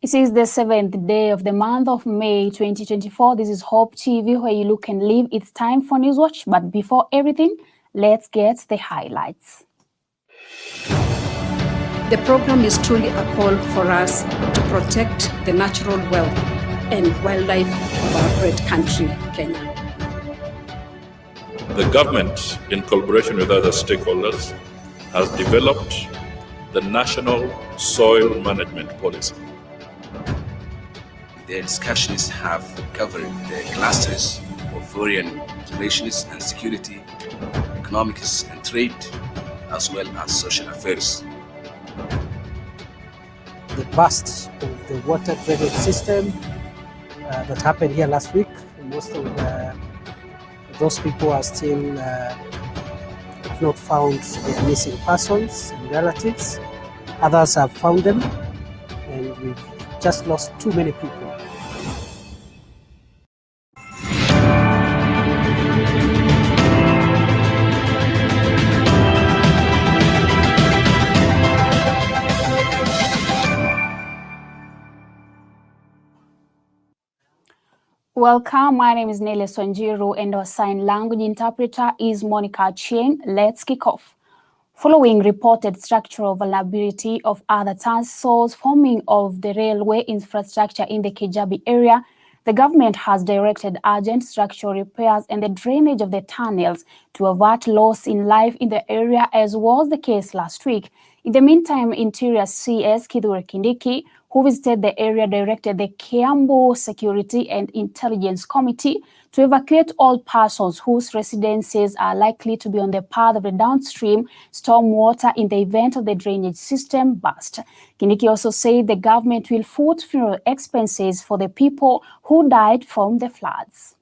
This is the 7th day of the month of May 2024. This is Hope TV, where you look and live. It's time for Newswatch, but before everything, let's get the highlights. The program is truly a call for us to protect the natural wealth and wildlife of our great country, Kenya. The government, in collaboration with other stakeholders, has developed the National Soil Management Policy. The discussions have covered the clusters of foreign relations and security, economics and trade, as well as social affairs. The bust of the water drainage system that happened here last week. Most of those people are still have not found their missing persons and relatives. Others have found them, and we've just lost too many people. Welcome, my name is Nelius Wanjiru and our sign language interpreter is Monica Chien. Let's kick off. Following reported structural vulnerability of other tunnels forming of the railway infrastructure in the Kijabi area, the government has directed urgent structural repairs and the drainage of the tunnels to avert loss in life in the area, as was the case last week. In the meantime, Interior CS Kithure Kindiki, who visited the area, directed the Kiambu Security and Intelligence Committee to evacuate all persons whose residences are likely to be on the path of the downstream storm water in the event of the drainage system burst. Kindiki also said the government will foot funeral expenses for the people who died from the floods.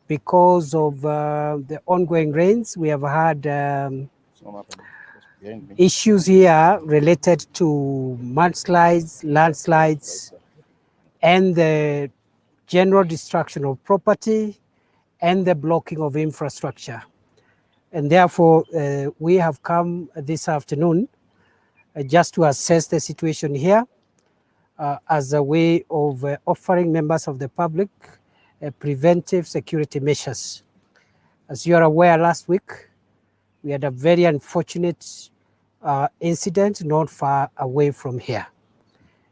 Because of the ongoing rains, we have had issues here related to mudslides, landslides, and the general destruction of property and the blocking of infrastructure. And therefore, we have come this afternoon just to assess the situation here as a way of offering members of the public preventive security measures. As you are aware, last week, we had a very unfortunate incident not far away from here.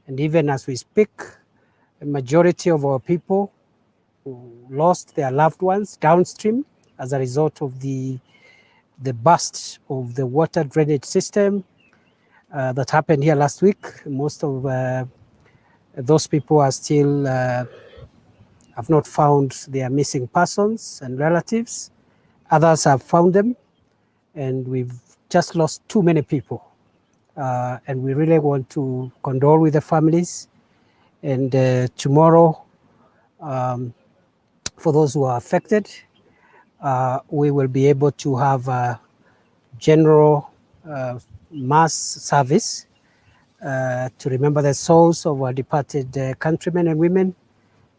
And even as we speak, a majority of our people who lost their loved ones downstream as a result of the burst of the water drainage system that happened here last week. Most of those people are still have not found their missing persons and relatives. Others have found them, and we've just lost too many people. And we really want to condole with the families. And tomorrow, for those who are affected, we will be able to have a general mass service to remember the souls of our departed countrymen and women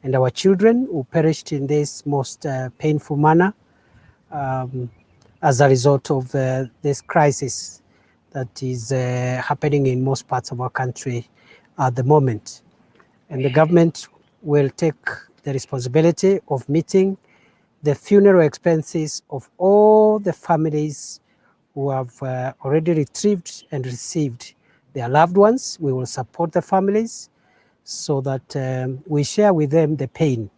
and our children who perished in this most painful manner as a result of this crisis that is happening in most parts of our country at the moment. And the government will take the responsibility of meeting the funeral expenses of all the families who have already retrieved and received their loved ones. We will support the families so that we share with them the pain.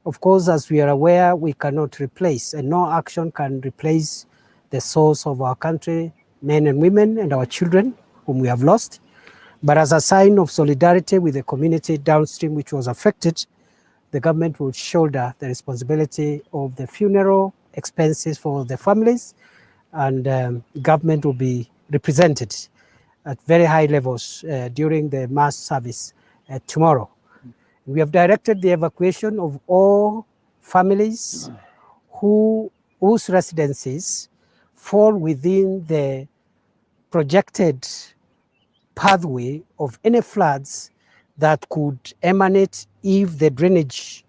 Of course, as we are aware, we cannot replace, and no action can replace the souls of our country, men and women, and our children whom we have lost. But as a sign of solidarity with the community downstream which was affected, the government will shoulder the responsibility of the funeral expenses for the families, and government will be represented at very high levels during the mass service tomorrow. We have directed the evacuation of all families whose residences fall within the projected pathway of any floods that could emanate if the drainage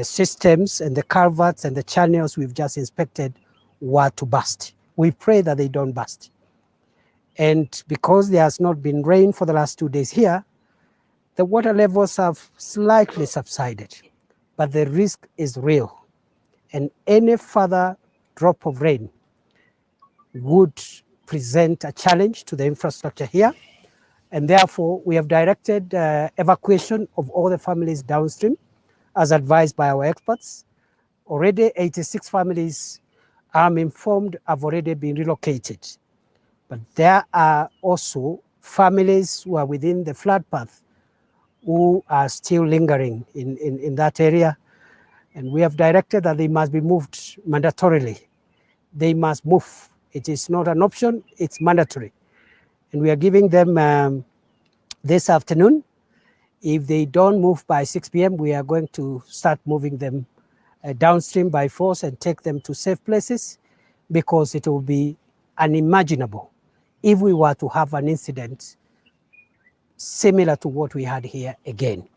systems and the culverts and the channels we've just inspected were to burst. We pray that they don't burst. And because there has not been rain for the last 2 days here, the water levels have slightly subsided, but the risk is real. And any further drop of rain would present a challenge to the infrastructure here. And therefore, we have directed evacuation of all the families downstream, as advised by our experts. Already 86 families, I'm informed, have already been relocated. But there are also families who are within the flood path who are still lingering in that area. And we have directed that they must be moved mandatorily. They must move. It is not an option, it's mandatory. And we are giving them this afternoon. If they don't move by 6 p.m., we are going to start moving them downstream by force and take them to safe places, because it will be unimaginable if we were to have an incident similar to what we had here again.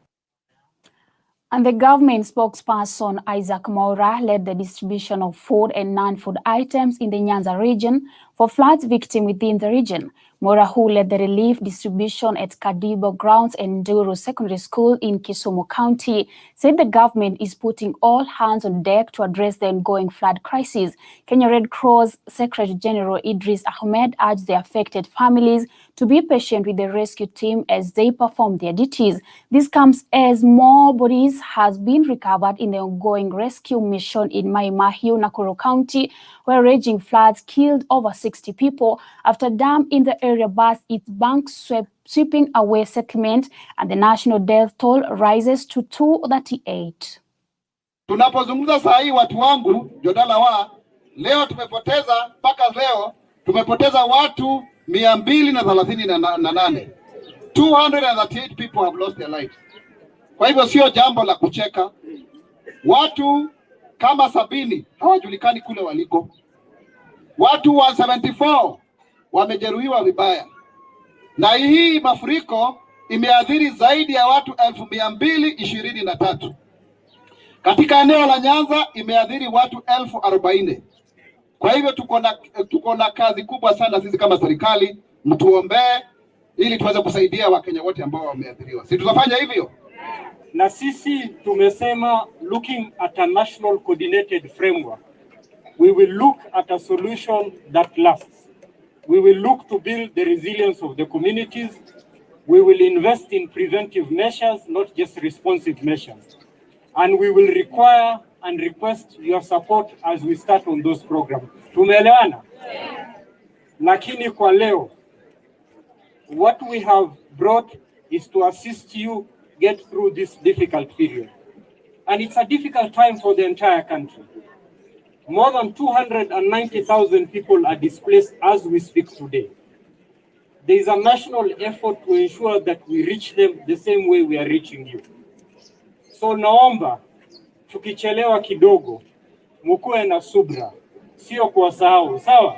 And the government spokesperson Isaac Mwaura led the distribution of food and non-food items in the Nyanza region for floods victims within the region. Mwaura, who led the relief distribution at Kadibo Grounds and Nduru Secondary School in Kisumu County, said the government is putting all hands on deck to address the ongoing flood crisis. Kenya Red Cross Secretary General Idris Ahmed urged the affected families to be patient with the rescue team as they perform their duties. This comes as more bodies has been recovered in the ongoing rescue mission in Mai Mahiu, Nakuru County, where raging floods killed over 60 people after a dam in the area burst its banks, sweeping away settlement, and the national death toll rises to 238. Tunapozungumza saa hii watu wangu Jodala leo tumepoteza mpaka leo tumepoteza watu 238. 238 people have lost their lives. Kwa hivyo sio jambo la kucheka. Watu kama 70 hawajulikani kule waliko. Watu 174 wamejeruhiwa vibaya. Na hii mafuriko imeathiri zaidi ya watu 223. Katika eneo la Nyanza imeathiri watu 40,000. Kwa hivyo tuko na kazi kubwa sana sisi kama serikali, mtuombee ili tuweze kusaidia Wakenya wote ambao wameathiriwa. Si tutafanya hivyo? Na sisi tumesema looking at a national coordinated framework, we will look at a solution that lasts. We will look to build the resilience of the communities. We will invest in preventive measures, not just responsive measures. And we will require and request your support as we start on those programs. Tumeelewana? Lakini kwa leo, what we have brought is to assist you get through this difficult period. And it's a difficult time for the entire country. More than 290,000 people are displaced as we speak today. There is a national effort to ensure that we reach them the same way we are reaching you. So naomba, tukichelewa kidogo, mukue na subra, sio kuwasahau, sawa?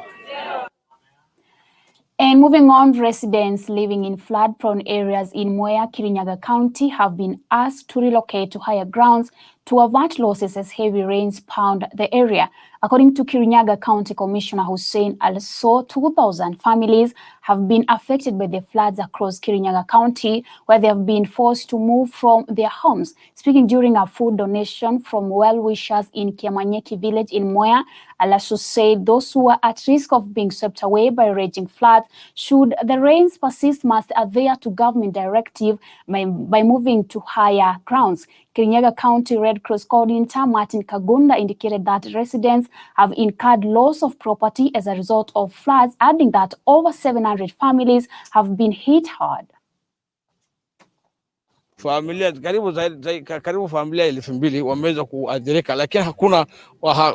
And moving on, residents living in flood-prone areas in Mwea, Kirinyaga County have been asked to relocate to higher grounds to avert losses as heavy rains pound the area. According to Kirinyaga County Commissioner Hussein Also, 2,000 families have been affected by the floods across Kirinyaga County, where they have been forced to move from their homes. Speaking during a food donation from well-wishers in Kiamanyeki village in Mwea, Also said those who are at risk of being swept away by raging floods, should the rains persist, must adhere to government directive by moving to higher grounds. Kirinyaga County Red Cross Coordinator Martin Kagunda indicated that residents have incurred loss of property as a result of floods, adding that over 700 families have been hit hard. Familia karibu familia 2,000 wameweza kuathirika, lakini hakuna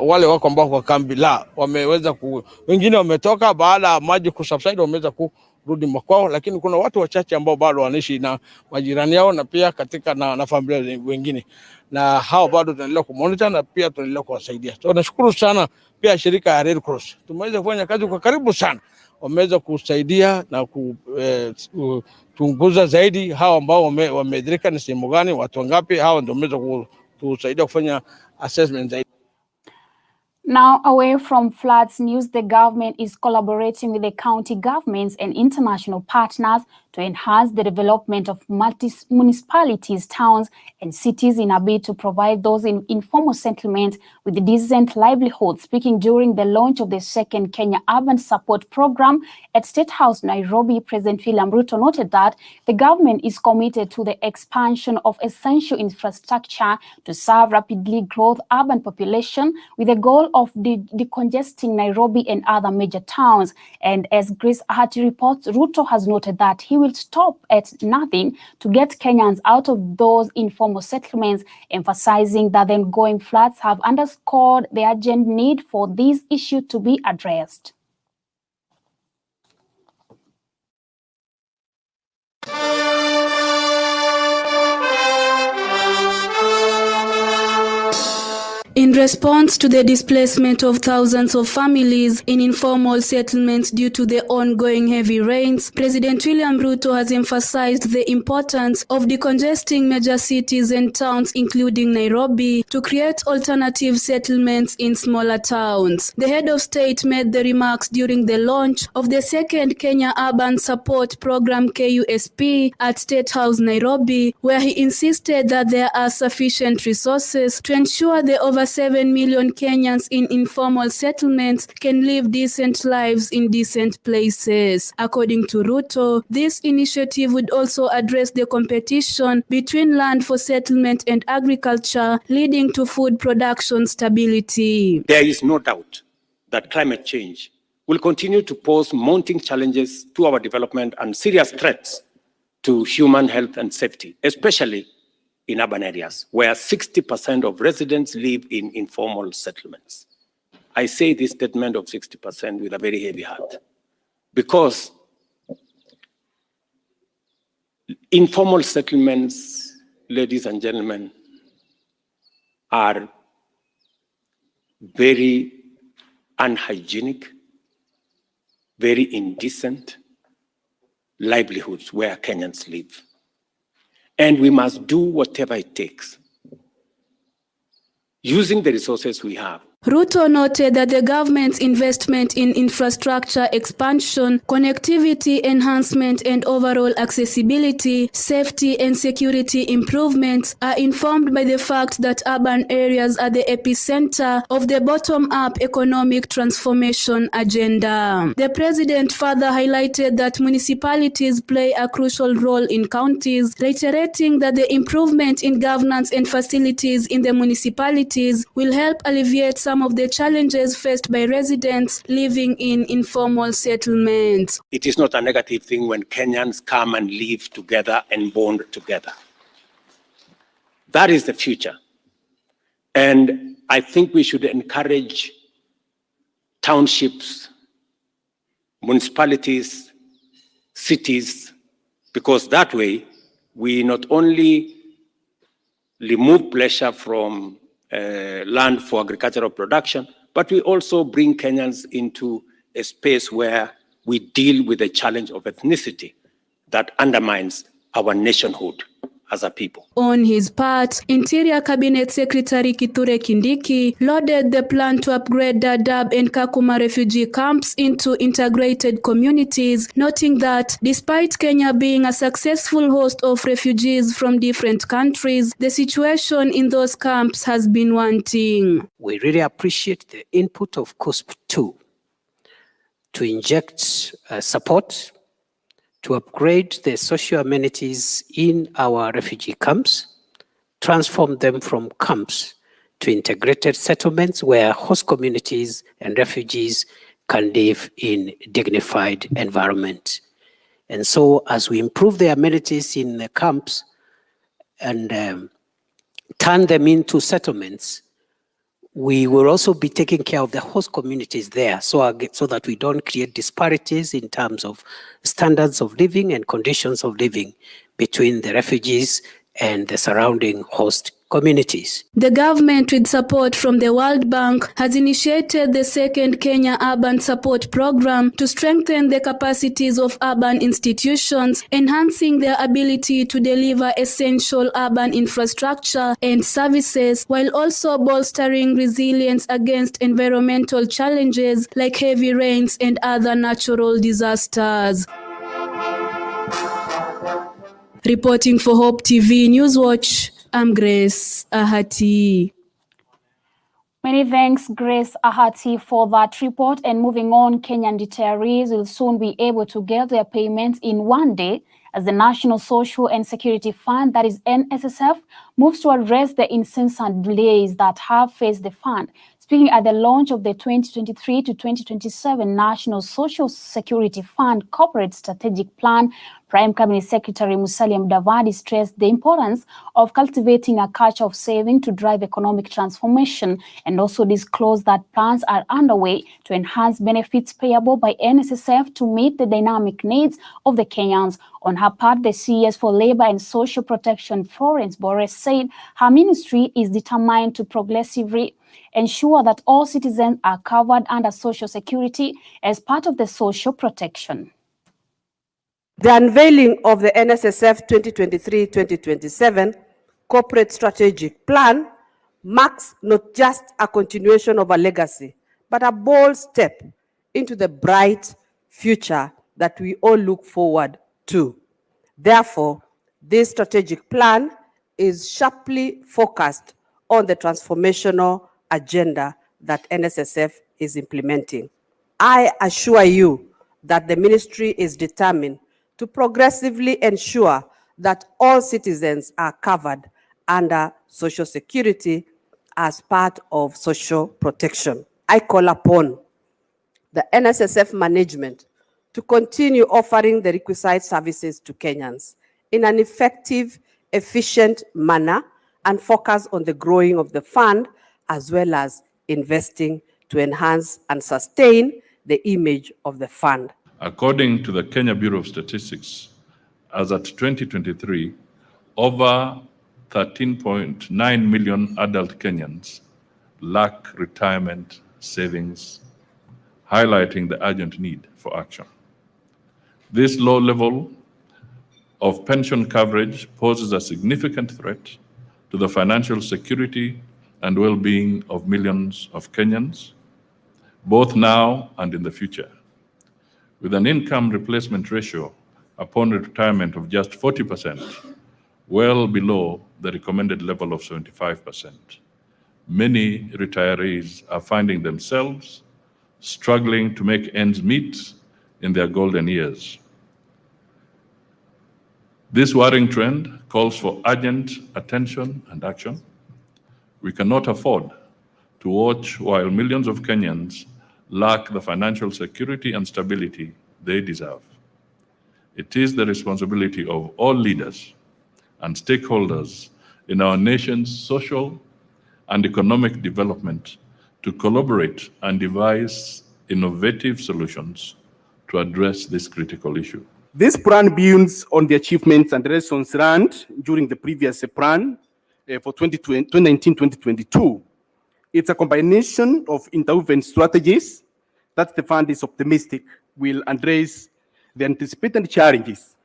wale wako ambao kwa kambi la wameweza wengine wametoka baada ya maji kusubside, wameweza kurudi makwao, lakini kuna watu wachache ambao bado wanaishi na majirani yao na pia katika na familia wengine, na hao bado tunaendelea kumonitor na pia tunaendelea kuwasaidia. So nashukuru sana pia shirika ya Red Cross, tumeweza kufanya kazi kwa karibu sana, wameweza kusaidia na kuchunguza zaidi hao ambao wameathirika ni sehemu gani, watu wangapi, hao ndio wameweza kusaidia kufanya assessment zaidi. Now, away from floods news, the government is collaborating with the county governments and international partners to enhance the development of municipalities, towns, and cities in a bid to provide those in informal settlement with decent livelihoods. Speaking during the launch of the second Kenya Urban Support Program at State House, Nairobi, President William Ruto noted that the government is committed to the expansion of essential infrastructure to serve rapidly growing urban population with the goal of decongesting Nairobi and other major towns. And as Grace Ahati reports, Ruto has noted that he will stop at nothing to get Kenyans out of those informal settlements, emphasizing that the ongoing floods have underscored the urgent need for this issue to be addressed. In response to the displacement of thousands of families in informal settlements due to the ongoing heavy rains, President William Ruto has emphasized the importance of decongesting major cities and towns, including Nairobi, to create alternative settlements in smaller towns. The head of state made the remarks during the launch of the second Kenya Urban Support Program KUSP at State House, Nairobi, where he insisted that there are sufficient resources to ensure the over 7 million Kenyans in informal settlements can live decent lives in decent places. According to Ruto, this initiative would also address the competition between land for settlement and agriculture, leading to food production stability. There is no doubt that climate change will continue to pose mounting challenges to our development and serious threats to human health and safety, especially in urban areas, where 60% of residents live in informal settlements. I say this statement of 60% with a very heavy heart, because informal settlements, ladies and gentlemen, are very unhygienic, very indecent livelihoods where Kenyans live. And we must do whatever it takes, using the resources we have. Ruto noted that the government's investment in infrastructure expansion, connectivity enhancement, and overall accessibility, safety, and security improvements are informed by the fact that urban areas are the epicenter of the bottom-up economic transformation agenda. The president further highlighted that municipalities play a crucial role in counties, reiterating that the improvement in governance and facilities in the municipalities will help alleviate some of the challenges faced by residents living in informal settlements. It is not a negative thing when Kenyans come and live together and bond together. That is the future. And I think we should encourage townships, municipalities, cities, because that way we not only remove pressure from land for agricultural production, but we also bring Kenyans into a space where we deal with the challenge of ethnicity that undermines our nationhood as a people. On his part, Interior Cabinet Secretary Kithure Kindiki lauded the plan to upgrade Dadaab and Kakuma refugee camps into integrated communities, noting that despite Kenya being a successful host of refugees from different countries, the situation in those camps has been wanting. We really appreciate the input of CUSP 2 to inject support to upgrade the social amenities in our refugee camps, transform them from camps to integrated settlements where host communities and refugees can live in dignified environment. And so as we improve the amenities in the camps and turn them into settlements, we will also be taking care of the host communities there so that we don't create disparities in terms of standards of living and conditions of living between the refugees and the surrounding host communities. The government, with support from the World Bank, has initiated the second Kenya Urban Support Program to strengthen the capacities of urban institutions, enhancing their ability to deliver essential urban infrastructure and services, while also bolstering resilience against environmental challenges like heavy rains and other natural disasters. Reporting for Hope TV Newswatch, I'm Grace Ahati. Many thanks, Grace Ahati, for that report. And moving on, Kenyan retirees will soon be able to get their payments in one day as the National Social and Security Fund, that is NSSF, moves to address the incessant delays that have faced the fund. Speaking at the launch of the 2023 to 2027 National Social Security Fund Corporate Strategic Plan, Prime Cabinet Secretary Musalia Mudavadi stressed the importance of cultivating a culture of saving to drive economic transformation, and also disclosed that plans are underway to enhance benefits payable by NSSF to meet the dynamic needs of the Kenyans. On her part, the CS for Labor and Social Protection, Florence Bores, said her ministry is determined to progressively ensure that all citizens are covered under Social Security as part of the social protection. The unveiling of the NSSF 2023-2027 Corporate Strategic Plan marks not just a continuation of a legacy, but a bold step into the bright future that we all look forward to. Therefore, this strategic plan is sharply focused on the transformational agenda that NSSF is implementing. I assure you that the ministry is determined to progressively ensure that all citizens are covered under Social Security as part of social protection. I call upon the NSSF management to continue offering the requisite services to Kenyans in an effective, efficient manner and focus on the growing of the fund as well as investing to enhance and sustain the image of the fund. According to the Kenya Bureau of Statistics, as at 2023, over 13.9 million adult Kenyans lack retirement savings, highlighting the urgent need for action. This low level of pension coverage poses a significant threat to the financial security and well-being of millions of Kenyans, both now and in the future. With an income replacement ratio upon retirement of just 40%, well below the recommended level of 75%. Many retirees are finding themselves struggling to make ends meet in their golden years. This worrying trend calls for urgent attention and action. We cannot afford to watch while millions of Kenyans lack the financial security and stability they deserve. It is the responsibility of all leaders and stakeholders in our nation's social and economic development to collaborate and devise innovative solutions to address this critical issue. This plan builds on the achievements and lessons learned during the previous plan for 2019-2022. It's a combination of interwoven strategies that the fund is optimistic will address the anticipated challenges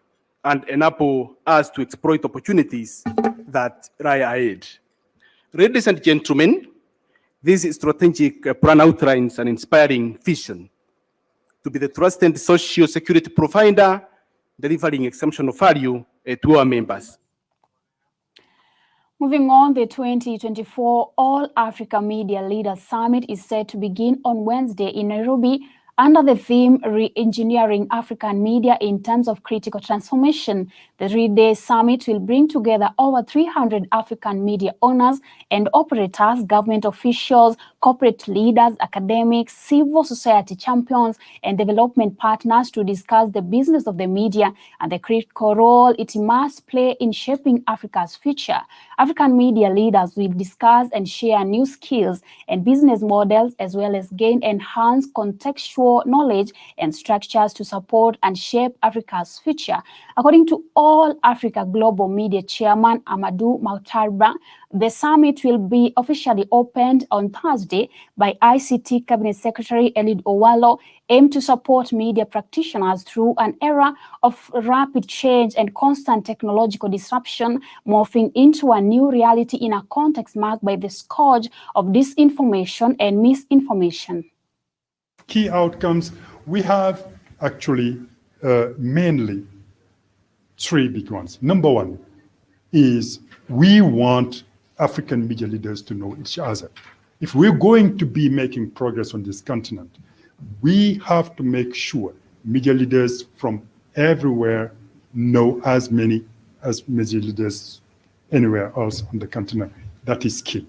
and enable us to exploit opportunities that lie ahead. Ladies and gentlemen, this strategic plan outlines an inspiring vision to be the trusted social security provider, delivering exceptional value to our members. Moving on, the 2024 All Africa Media Leaders Summit is set to begin on Wednesday in Nairobi under the theme Re-Engineering African Media in Terms of Critical Transformation. The three-day summit will bring together over 300 African media owners and operators, government officials, corporate leaders, academics, civil society champions, and development partners to discuss the business of the media and the critical role it must play in shaping Africa's future. African media leaders will discuss and share new skills and business models, as well as gain enhanced contextual knowledge and structures to support and shape Africa's future. According to All Africa Global Media Chairman Amadou Moutarba, the summit will be officially opened on Thursday by ICT Cabinet Secretary Eliud Owalo, aimed to support media practitioners through an era of rapid change and constant technological disruption, morphing into a new reality in a context marked by the scourge of disinformation and misinformation. Key outcomes, we have actually mainly three big ones. Number one is we want African media leaders to know each other. If we're going to be making progress on this continent, we have to make sure media leaders from everywhere know as many as media leaders anywhere else on the continent. That is key.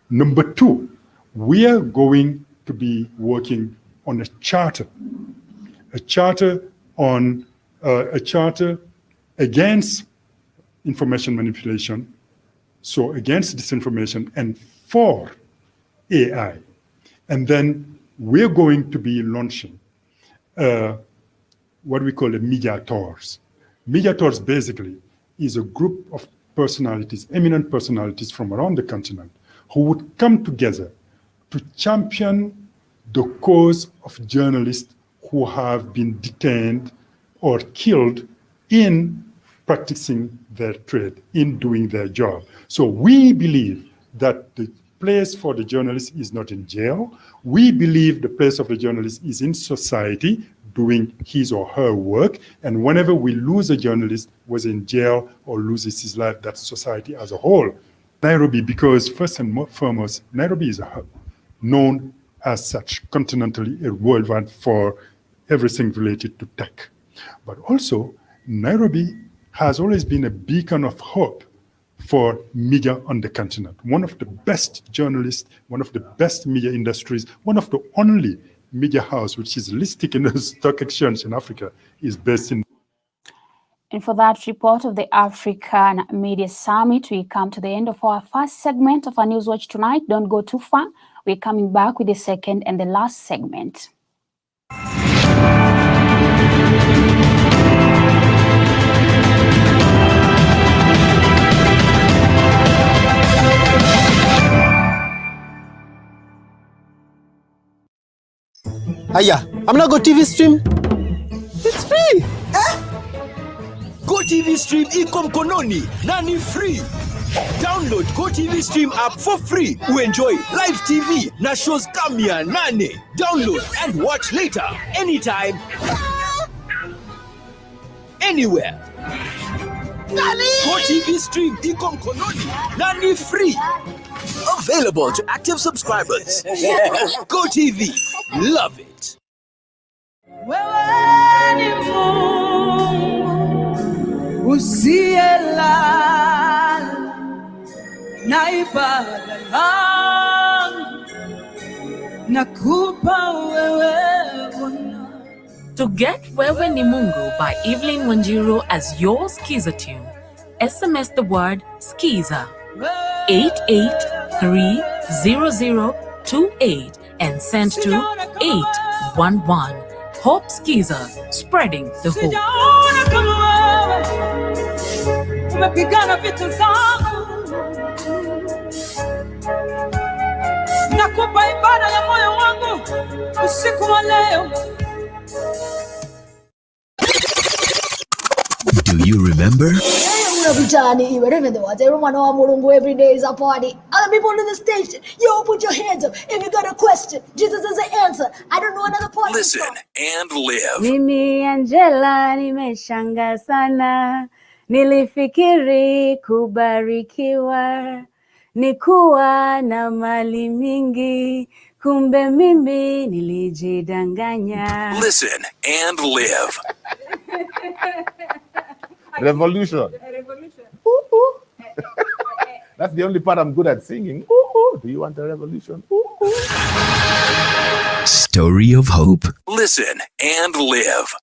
Number two, we are going to be working on a charter against information manipulation, so against disinformation and for AI. And then we're going to be launching what we call a media tours. Media tours basically is a group of personalities, eminent personalities from around the continent who would come together to champion the cause of journalists who have been detained or killed in practicing their trade, in doing their job. So we believe that the place for the journalist is not in jail. We believe the place of the journalist is in society, doing his or her work. And whenever we lose a journalist, was in jail or loses his life, that's society as a whole. Nairobi, because first and foremost, Nairobi is a hub, known as such continentally and worldwide for everything related to tech. But also, Nairobi has always been a beacon of hope for media on the continent. One of the best journalists, one of the best media industries, one of the only media house which is listed in the stock exchange in Africa is based in. And for that report of the African Media Summit, we come to the end of our first segment of our Newswatch tonight. Don't go too far. We're coming back with the second and the last segment. Aya, I'm not Go TV Stream. It's free. Go TV Stream iko mkononi na ni free. Download Go TV Stream app for free. Enjoy live TV na shows kamia nane. Download and watch later, anytime, anywhere. Go TV Stream iko mkononi na ni free. Available to active subscribers. Go TV. Love it. Wewe ni Mungu usiyelala na ibada yangu nakupa wewe Bwana. To get Wewe ni Mungu by Nelius Wanjiru as your Skiza tune, SMS the word Skiza 88300028 and send to 811. Hope Skiza, spreading the hope. Sijaona kama wewe umepigana vita zangu, nakupa ibada ya moyo wangu usiku wa leo. Do you remember? Every day is a party. Other people in the station, yo, put your hands up. If you got a question, Jesus is the answer. I don't know another part. Listen and live. Mimi Angela nimeshanga sana, nilifikiri kubarikiwa ni kuwa na mali mingi, kumbe mimi nilijidanganya. Listen and live. Revolution. That's the only part I'm good at singing. Ooh, do you want a revolution? Ooh. Story of hope. Listen and live.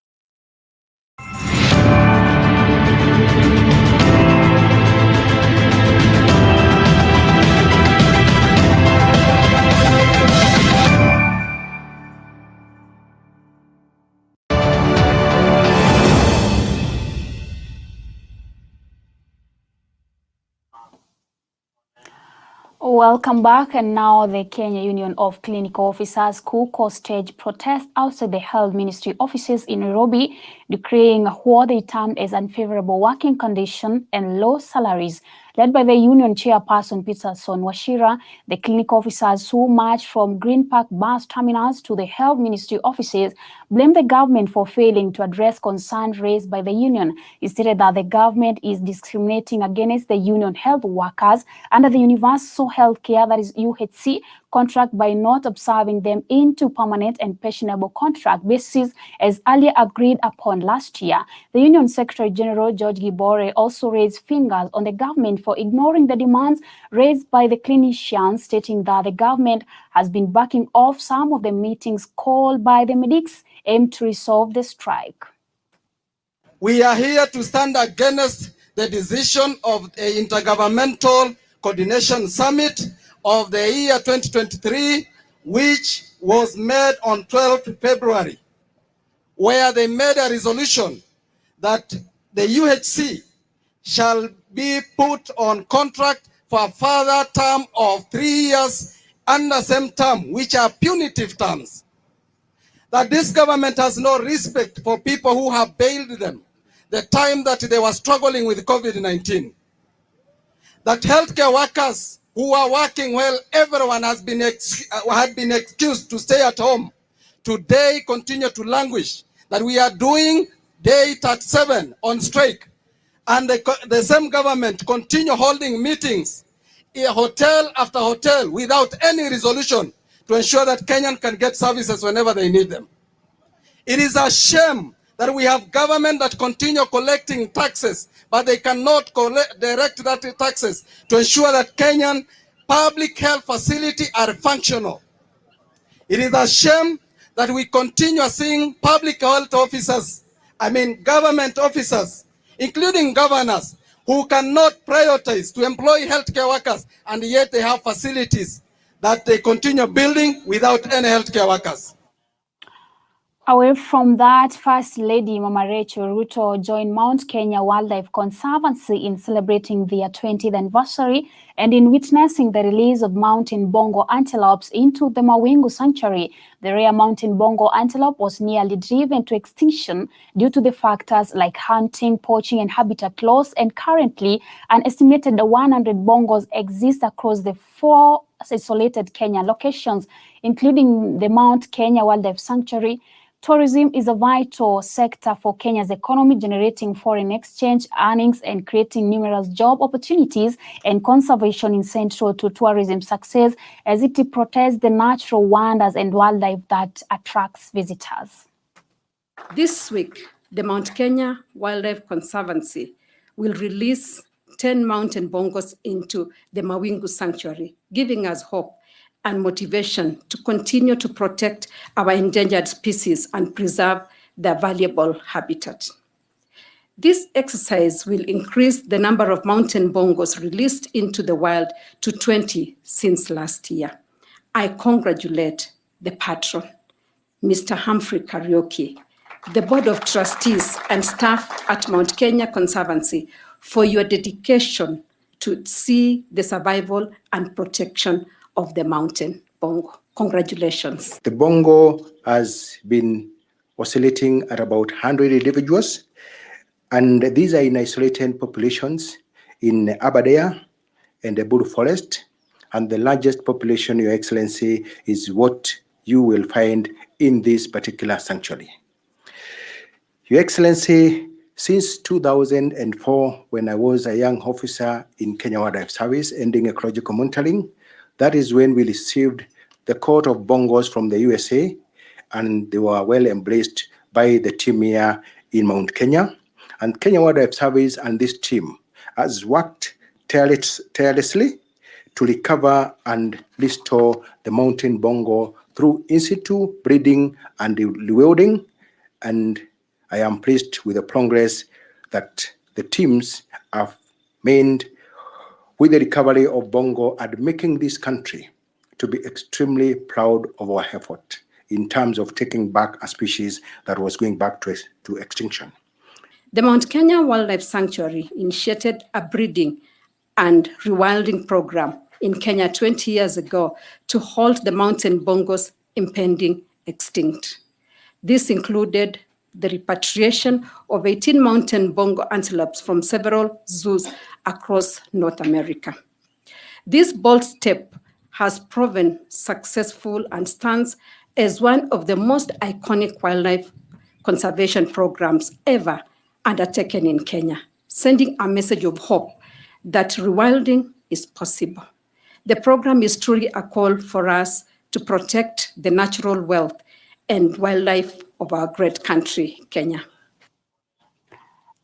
Welcome back, and now the Kenya Union of Clinical Officers stage protest outside the Health Ministry offices in Nairobi, declaring what they termed as unfavorable working conditions and low salaries. Led by the union chairperson Peterson Washira, the clinical officers who marched from Green Park bus terminals to the Health Ministry offices blamed the government for failing to address concerns raised by the union. It stated that the government is discriminating against the union health workers under the Universal Health Care, that is UHC, contract by not observing them into permanent and pensionable contract basis as earlier agreed upon last year. The Union Secretary General George Gibore also raised fingers on the government for ignoring the demands raised by the clinicians, stating that the government has been backing off some of the meetings called by the medics aimed to resolve the strike. We are here to stand against the decision of the Intergovernmental Coordination Summit of the year 2023, which was made on 12th February, where they made a resolution that the UHC shall be put on contract for a further term of 3 years under same term, which are punitive terms. That this government has no respect for people who have bailed them the time that they were struggling with COVID-19. That healthcare workers who are working well, everyone has been had been excused to stay at home. Today continue to languish. That we are doing day 37 on strike, and the same government continue holding meetings, hotel after hotel, without any resolution to ensure that Kenyan can get services whenever they need them. It is a shame that we have government that continue collecting taxes, but they cannot direct that taxes to ensure that Kenyan public health facilities are functional. It is a shame that we continue seeing public health officers, government officers, including governors, who cannot prioritize to employ healthcare workers, and yet they have facilities that they continue building without any healthcare workers. Away from that, First Lady Mama Rachel Ruto joined Mount Kenya Wildlife Conservancy in celebrating their 20th anniversary and in witnessing the release of mountain bongo antelopes into the Mawingu Sanctuary. The rare mountain bongo antelope was nearly driven to extinction due to the factors like hunting, poaching, and habitat loss, and currently an estimated 100 bongos exist across the 4 isolated Kenya locations, including the Mount Kenya Wildlife Sanctuary. Tourism is a vital sector for Kenya's economy, generating foreign exchange earnings and creating numerous job opportunities, and conservation is central to tourism success as it protects the natural wonders and wildlife that attracts visitors. This week, the Mount Kenya Wildlife Conservancy will release 10 mountain bongos into the Mawingu Sanctuary, giving us hope and motivation to continue to protect our endangered species and preserve their valuable habitat. This exercise will increase the number of mountain bongos released into the wild to 20 since last year. I congratulate the patron, Mr. Humphrey Karaoke, the Board of Trustees and staff at Mount Kenya Conservancy for your dedication to see the survival and protection of the mountain bongo. Congratulations. The bongo has been oscillating at about 100 individuals, and these are in isolated populations in Aberdare and the Buru Forest, and the largest population, Your Excellency, is what you will find in this particular sanctuary. Your Excellency, since 2004, when I was a young officer in Kenya Wildlife Service ending ecological monitoring, that is when we received the coat of bongos from the USA, and they were well embraced by the team here in Mount Kenya. And Kenya Wildlife Service and this team has worked tirelessly to recover and restore the mountain bongo through in situ breeding and rewilding, and I am pleased with the progress that the teams have made with the recovery of Bongo and making this country to be extremely proud of our effort in terms of taking back a species that was going back to extinction. The Mount Kenya Wildlife Sanctuary initiated a breeding and rewilding program in Kenya 20 years ago to halt the mountain bongos impending extinct. This included the repatriation of 18 mountain bongo antelopes from several zoos across North America. This bold step has proven successful and stands as one of the most iconic wildlife conservation programs ever undertaken in Kenya, sending a message of hope that rewilding is possible. The program is truly a call for us to protect the natural wealth and wildlife of our great country, Kenya.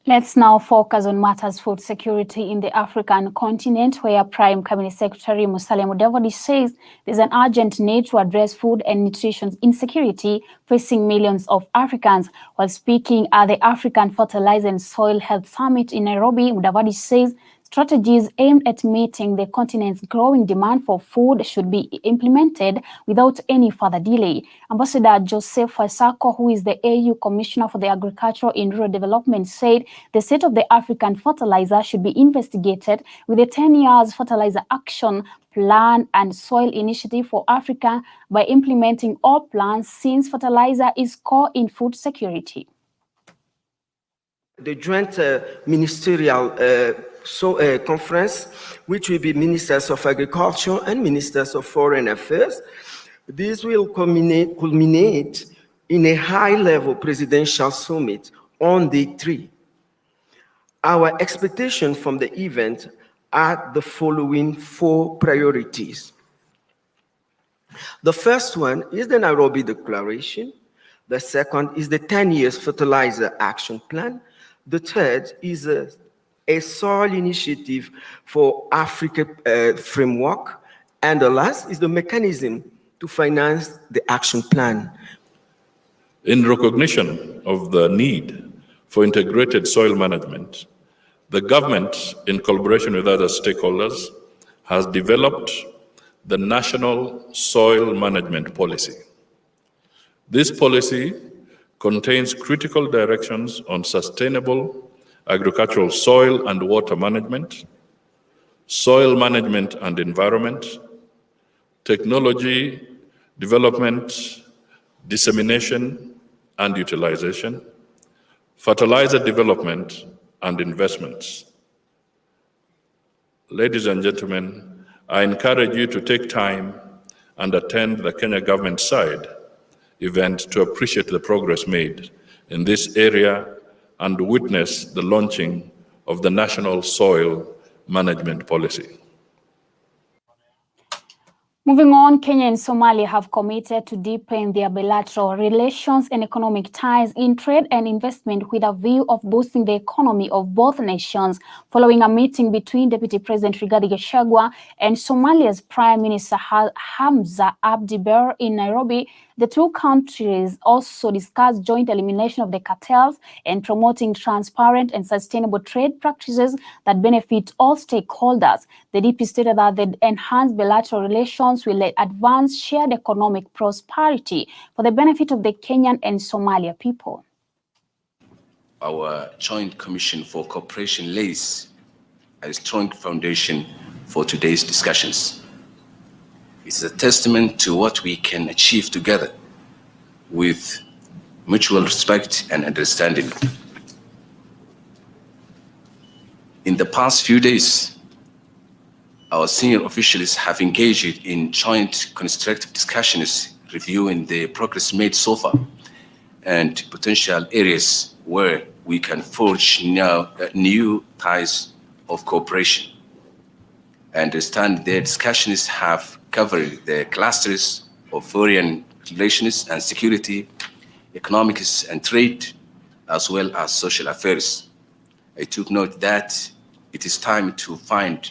Let's now focus on matters food security in the African continent, where Prime Cabinet Secretary Musalia Mudavadi says there's an urgent need to address food and nutrition insecurity facing millions of Africans. While speaking at the African Fertilizer and Soil Health Summit in Nairobi, Mudavadi says strategies aimed at meeting the continent's growing demand for food should be implemented without any further delay. Ambassador Joseph Faisako, who is the AU Commissioner for the Agriculture and Rural Development, said the state of the African fertilizer should be investigated with a 10 years fertilizer action plan and soil initiative for Africa by implementing all plans, since fertilizer is core in food security. The joint ministerial conference, which will be ministers of agriculture and ministers of foreign affairs, this will culminate in a high-level presidential summit on day 3. Our expectations from the event are the following 4 priorities. The first one is the Nairobi Declaration. The second is the 10 years fertilizer action plan. The third is a soil initiative for Africa framework. And the last is the mechanism to finance the action plan. In recognition of the need for integrated soil management, the government, in collaboration with other stakeholders, has developed the National Soil Management Policy. This policy contains critical directions on sustainable agricultural soil and water management, soil management and environment, technology development, dissemination and utilization, fertilizer development and investments. Ladies and gentlemen, I encourage you to take time and attend the Kenya government side event to appreciate the progress made in this area and witness the launching of the National Soil Management Policy. Moving on, Kenya and Somalia have committed to deepen their bilateral relations and economic ties in trade and investment with a view of boosting the economy of both nations. Following a meeting between Deputy President Rigathi Gachagua and Somalia's Prime Minister Hamza Abdi Bare in Nairobi, the two countries also discussed joint elimination of the cartels and promoting transparent and sustainable trade practices that benefit all stakeholders. The DP stated that the enhanced bilateral relations will advance shared economic prosperity for the benefit of the Kenyan and Somalia people. Our Joint Commission for Cooperation lays a strong foundation for today's discussions. It's a testament to what we can achieve together with mutual respect and understanding. In the past few days, our senior officials have engaged in joint constructive discussions reviewing the progress made so far and potential areas where we can forge new ties of cooperation. I understand their discussions have covered the clusters of foreign relations and security, economics and trade, as well as social affairs. I took note that it is time to find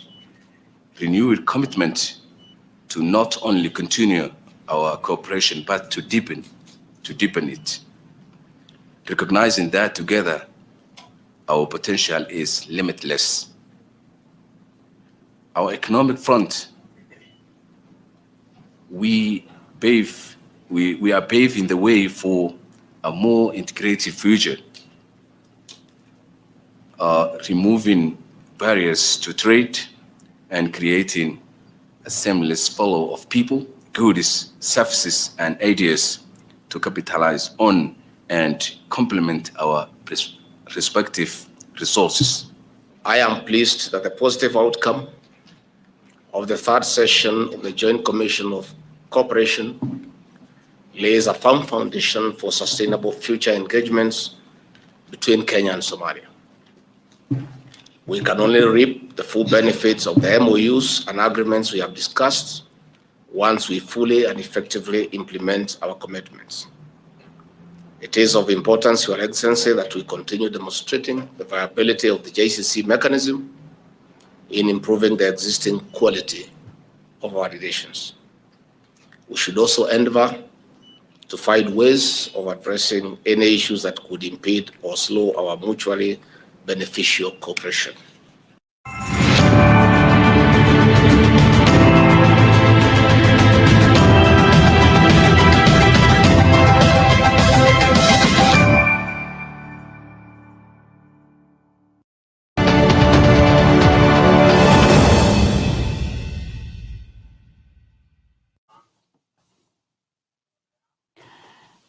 renewed commitment to not only continue our cooperation, but to deepen it, recognizing that together our potential is limitless. Our economic front, we are paving the way for a more integrated future, removing barriers to trade and creating a seamless flow of people, goods, services, and ideas to capitalize on and complement our respective resources. I am pleased that the positive outcome of the third session of the Joint Commission of Cooperation lays a firm foundation for sustainable future engagements between Kenya and Somalia. We can only reap the full benefits of the MOUs and agreements we have discussed once we fully and effectively implement our commitments. It is of importance, Your Excellency, that we continue demonstrating the viability of the JCC mechanism in improving the existing quality of our relations. We should also endeavor to find ways of addressing any issues that could impede or slow our mutually beneficial cooperation.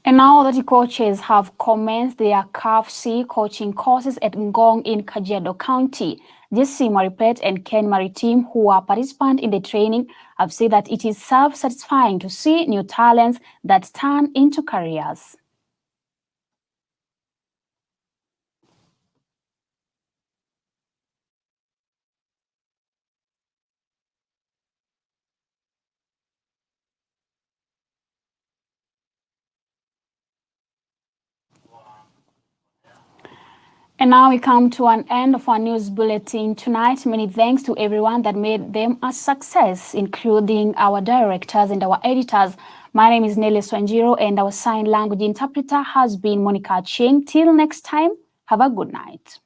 And now that the coaches have commenced their CAF C coaching courses at Ngong in Kajiado County, JC Maripet and Ken Maritim, who are participants in the training, have said that it is self-satisfying to see new talents that turn into careers. And now we come to an end of our news bulletin tonight. Many thanks to everyone that made them a success, including our directors and our editors. My name is Nelius Wanjiru, and our sign language interpreter has been Monica Ching. Till next time, have a good night.